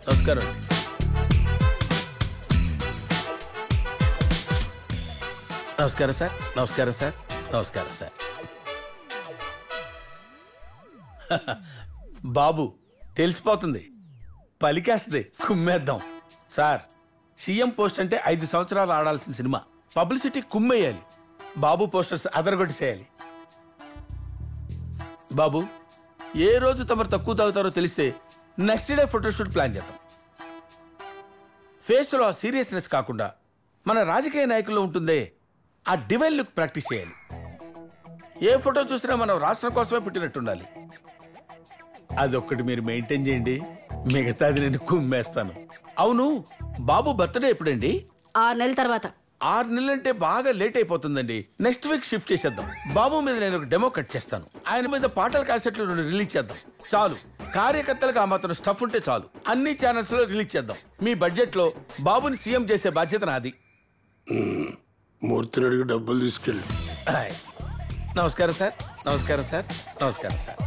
నమస్కారం. నమస్కారం సార్. నమస్కారం సార్. నమస్కారం సార్. బాబు తెలిసిపోతుంది, పలికేస్తుంది, కుమ్మేద్దాం. సార్ సీఎం పోస్ట్ అంటే 5 సంవత్సరాలు ఆడాల్సిన సినిమా. పబ్లిసిటీ కుమ్మేయాలి. బాబు పోస్టర్స్ అదరగొట్టేసేయాలి. బాబు ఏ రోజు తమరు తక్కువ తాగుతారో తెలిస్తే నెక్స్ట్ డే ఫోటోషూట్ ప్లాన్ చేద్దాం. ఫేస్లో ఆ సీరియస్నెస్ కాకుండా మన రాజకీయ నాయకుల్లో ఉంటుందే ఆ డివైన్ లుక్ ప్రాక్టీస్ చేయాలి. ఏ ఫోటో చూసినా మనం రాష్ట్రం కోసమే పుట్టినట్టుండాలి. అదొక్కటి మీరు మెయింటైన్ చేయండి, మిగతాది నేను కుమ్మేస్తాను. అవును, బాబు బర్త్డే ఎప్పుడండి? 6 నెలల తర్వాత. 6 నెలలంటే బాగా లేట్ అయిపోతుందండి. నెక్స్ట్ వీక్ షిఫ్ట్ చేసేద్దాం. బాబు మీద నేను ఒక డెమో కట్ చేస్తాను. ఆయన మీద పాటల క్యాసెట్లు 2 రిలీజ్ చేద్దాం. చాలు, కార్యకర్తలకు ఆ మాత్రం స్టఫ్ ఉంటే చాలు. అన్ని ఛానల్స్ లో రిలీజ్ చేద్దాం. మీ బడ్జెట్ లో బాబుని సీఎం చేసే బాధ్యత నాది. మూర్తిని అడిగి డబ్బులు తీసుకెళ్ళి. నమస్కారం సార్. నమస్కారం సార్. నమస్కారం సార్.